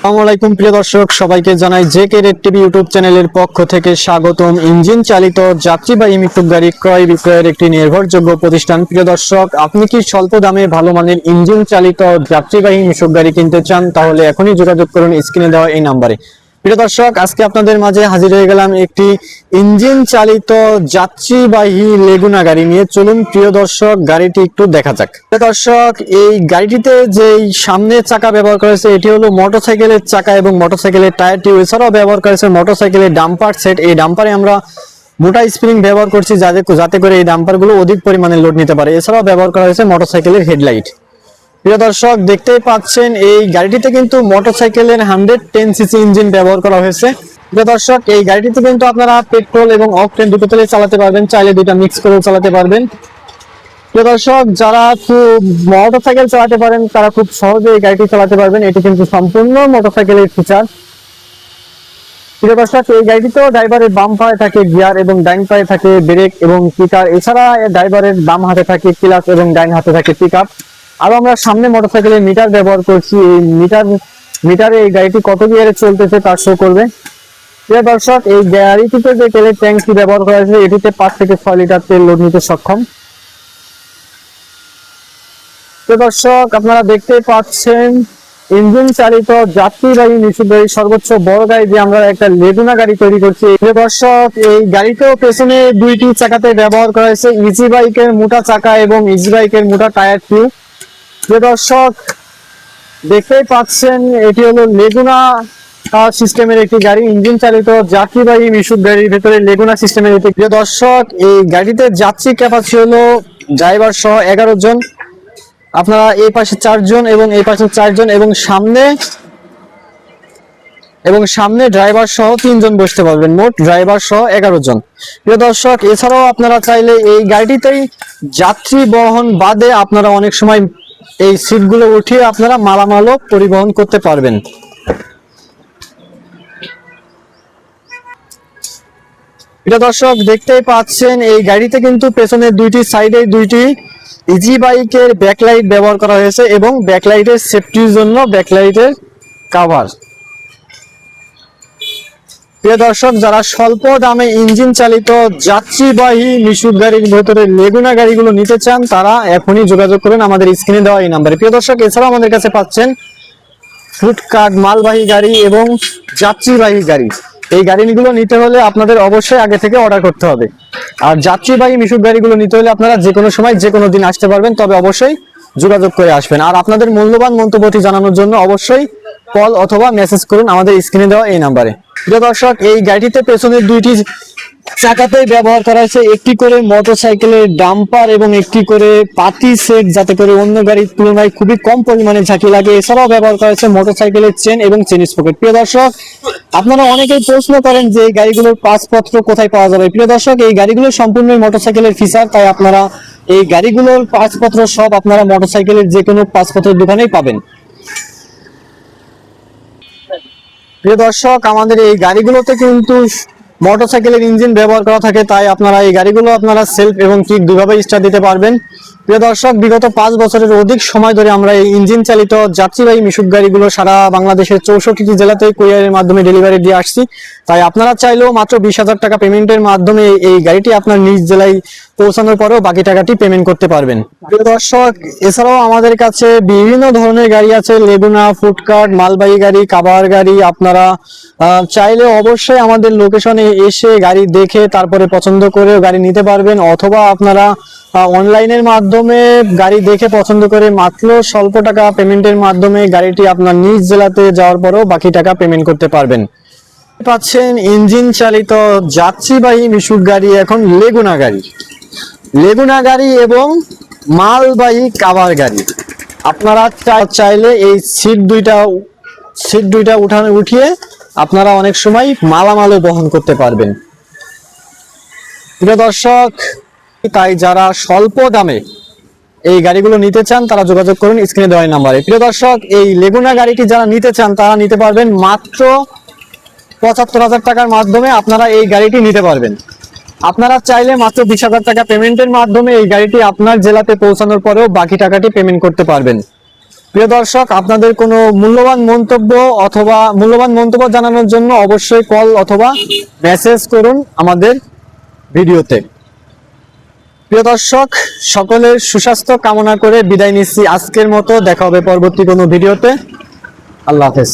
আসসালামু আলাইকুম প্রিয় দর্শক, সবাইকে জানাই জেকে রেড টিভি ইউটিউব চ্যানেলের পক্ষ থেকে স্বাগতম। ইঞ্জিন চালিত যাত্রীবাহী মিশুক গাড়ি ক্রয় বিক্রয়ের একটি নির্ভরযোগ্য প্রতিষ্ঠান। প্রিয় দর্শক, আপনি কি স্বল্প দামে ভালো মানের ইঞ্জিন চালিত যাত্রীবাহী মিশুক গাড়ি কিনতে চান? তাহলে এখনই যোগাযোগ করুন স্ক্রিনে দেওয়া এই নাম্বারে। প্রিয় দর্শক, আজকে আপনাদের মাঝে হাজির হয়ে গেলাম একটি ইঞ্জিন চালিত যাত্রীবাহী লেগুনা গাড়ি নিয়ে। চলুন প্রিয় দর্শক, গাড়িটি একটু দেখা যাক। প্রিয় দর্শক, এই গাড়িটিতে যে সামনের চাকা ব্যবহার করেছে এটি হলো মোটরসাইকেলের চাকা এবং মোটরসাইকেলের টায়ার টিউব। এছাড়াও ব্যবহার করেছে মোটরসাইকেলের ডাম্পার সেট। এই ডাম্পারে আমরা মোটা স্প্রিং ব্যবহার করছি যাতে করে এই ডাম্পারগুলো অধিক পরিমাণে লোড নিতে পারে। এছাড়াও ব্যবহার করা হয়েছে মোটরসাইকেলের হেডলাইট। প্রিয় দর্শক, দেখতেই পাচ্ছেন এই গাড়িটিতে কিন্তু মোটরসাইকেলের 110 সিসি ইঞ্জিন ব্যবহার করা হয়েছে। প্রিয় দর্শক, এই গাড়িটিতে কিন্তু আপনারা পেট্রোল এবং অকটেন দুটো তেলে চালাতে পারবেন, চাইলে দুটো মিক্স করেও চালাতে পারবেন। প্রিয় দর্শক, যারা খুব মোটরসাইকেল চালাতে পারেন তারা খুব সহজে এই গাড়িটি চালাতে পারবেন। এটি কিন্তু সম্পূর্ণ মোটরসাইকেলের ফিচার। প্রিয় দর্শক, এই গাড়িটিতেও ড্রাইভারের বাম পায়ে থাকে গিয়ার এবং ডাইন পায়ে থাকে ব্রেক এবং কিকার। এছাড়া ড্রাইভারের বাম হাতে থাকে ক্লাচ এবং ডাইন হাতে থাকে পিক আপ। আর আমরা সামনে মোটরসাইকেলের মিটার ব্যবহার করছি। এই মিটারে এই গাড়িটি কত গিয়ারে চলতেছে তা শো করবে। প্রিয় দর্শক, এই গাড়িটিতে যে তেলের ট্যাঙ্কটি ব্যবহার করা হয়েছে এটিতে 5 থেকে 6 লিটার তেল লোড নিতে সক্ষম। প্রিয় দর্শক, আপনারা দেখতে পাচ্ছেন ইঞ্জিন চালিত যাত্রীবাহী মিশুক গাড়ি, সর্বোচ্চ বড় গাড়ি যে আমরা একটা লেগুনা গাড়ি তৈরি করছি। প্রিয় দর্শক, এই গাড়িতেও পেছনে দুইটি চাকাতে ব্যবহার করা হয়েছে ইজি বাইকের মোটা চাকা এবং ইজি বাইকের মোটা টায়ার টিউব। প্রিয় দর্শক, দেখতেই পাচ্ছেন এটি হলো লেগুনা সিস্টেমের একটি গাড়ি, ইঞ্জিন চালিত যাত্রীবাহী মিশুক গাড়ির ভেতরে লেগুনা সিস্টেমের একটি। প্রিয় দর্শক, এই গাড়িতে যাত্রী ক্যাপাসিটি হলো ড্রাইভার সহ 11 জন। আপনারা এই পাশে 4 জন এবং এই পাশে 4 জন এবং সামনে ড্রাইভার সহ 3 জন বসতে পারবেন, মোট ড্রাইভার সহ 11 জন। প্রিয় দর্শক, এছাড়াও আপনারা চাইলে এই গাড়িটিতেই যাত্রী বহন বাদে আপনারা অনেক সময় এই সিটগুলো উঠিয়ে আপনারা মালামালও পরিবহন করতে পারবেন। প্রিয় দর্শক, দেখতেই পাচ্ছেন এই গাড়িতে কিন্তু পেছনের দুইটি সাইডে দুইটি ইজি বাইকের ব্যাকলাইট ব্যবহার করা হয়েছে এবং ব্যাকলাইটের সেফটির জন্য ব্যাকলাইটের কভার। প্রিয় দর্শক, যারা স্বল্প দামে ইঞ্জিন চালিত যাত্রীবাহী মিশুক গাড়ির ভেতরে লেগুনা গাড়িগুলো নিতে চান তারা এখনই যোগাযোগ করুন আমাদের স্ক্রিনে দেওয়া এই নাম্বারে। প্রিয় দর্শক, এছাড়াও আমাদের কাছে পাচ্ছেন ফুডকার্ট মালবাহী গাড়ি এবং যাত্রীবাহী গাড়ি। এই গাড়িগুলো নিতে হলে আপনাদের অবশ্যই আগে থেকে অর্ডার করতে হবে। আর যাত্রীবাহী মিশুক গাড়িগুলো নিতে হলে আপনারা যে কোনো সময় যে কোনো দিন আসতে পারবেন, তবে অবশ্যই যোগাযোগ করে আসবেন। আর আপনাদের মূল্যবান মন্তব্যটি জানানোর জন্য অবশ্যই কল অথবা মেসেজ করুন আমাদের স্ক্রিনে দেওয়া এই নাম্বারে। প্রিয় দর্শক, এই গাড়িতে পেছনের দুইটি চাকাতেই ব্যবহার করা হয়েছে একটি করে মোটরসাইকেলের ডাম্পার এবং একটি করে পাতি সেট, যাতে করে অন্য গাড়ির তুলনায় খুবই কম পরিমাণে ঝাঁকি লাগে। এছাড়াও ব্যবহার করা হয়েছে মোটরসাইকেলের চেন এবং চেন স্পকেট। প্রিয় দর্শক, আপনারা অনেকেই প্রশ্ন করেন যে এই গাড়িগুলোর পাসপত্র কোথায় পাওয়া যাবে। প্রিয় দর্শক, এই গাড়িগুলো সম্পূর্ণ মোটরসাইকেলের ফিচার, তাই আপনারা এই গাড়িগুলোর পাসপত্র সব আপনারা মোটরসাইকেলের যে কোনো পাসপত্রের দোকানেই পাবেন। প্রিয় দর্শক, আমাদের এই গাড়িগুলোতে কিন্তু মোটরসাইকেলের ইঞ্জিন ব্যবহার করা থাকে, তাই আপনারা এই গাড়িগুলো আপনারা সেলফ এবং কিক দুইভাবে স্টার্ট দিতে পারবেন। প্রিয় দর্শক, বিগত 5 বছরের অধিক সময় ধরে আমরা এই ইঞ্জিন চালিত যাত্রীবাহী মিশুক গাড়িগুলো সারা বাংলাদেশের 64টি জেলাতে কুরিয়ারের মাধ্যমে ডেলিভারি দিয়ে আসছি। তাই আপনারা চাইলেও মাত্র 20,000 টাকা পেমেন্টের মাধ্যমে এই গাড়িটি আপনার নিজ জেলায় পৌঁছানোর পরেও বাকি টাকাটি পেমেন্ট করতে পারবেন। প্রিয় দর্শক, এছাড়াও আমাদের কাছে বিভিন্ন ধরনের গাড়ি আছে, লেগুনা, ফুডকার্ট, মালবাহী গাড়ি, কাভার গাড়ি। আপনারা চাইলে অবশ্যই আমাদের লোকেশনে এসে গাড়ি দেখে তারপরে পছন্দ করে গাড়ি নিতে পারবেন, অথবা আপনারা অনলাইনের মাধ্যমে গাড়ি দেখে পছন্দ করে মাত্র স্বল্প টাকা পেমেন্টের মাধ্যমে গাড়িটি আপনার নিজ জেলাতে যাওয়ার পরেও বাকি টাকা পেমেন্ট করতে পারবেন। পাচ্ছেন ইঞ্জিন চালিত যাত্রীবাহী মিশুক গাড়ি, এখন লেগুনা গাড়ি এবং মালবাহী কাভার গাড়ি। আপনারা চাইলে এই সিট দুইটা উঠিয়ে আপনারা অনেক সময় মালামালও বহন করতে পারবেন। প্রিয় দর্শক, তাই যারা স্বল্প দামে এই গাড়িগুলো নিতে চান তারা যোগাযোগ করুন স্ক্রিনে দেওয়া নাম্বারে। প্রিয় দর্শক, এই লেগুনা গাড়িটি যারা নিতে চান তারা নিতে পারবেন মাত্র 75,000 টাকার মাধ্যমে আপনারা এই গাড়িটি নিতে পারবেন। আপনারা চাইলে মাত্র 20,000 টাকা পেমেন্টের মাধ্যমে এই গাড়িটি আপনার জেলাতে পৌঁছানোর পরেও বাকি টাকাটি পেমেন্ট করতে পারবেন। প্রিয় দর্শক, আপনাদের কোনো মূল্যবান মন্তব্য জানানোর জন্য অবশ্যই কল অথবা মেসেজ করুন আমাদের ভিডিওতে। প্রিয় দর্শক, সকলের সুস্বাস্থ্য কামনা করে বিদায় নিচ্ছি আজকের মতো। দেখা হবে পরবর্তী কোনো ভিডিওতে। আল্লাহ হাফেজ।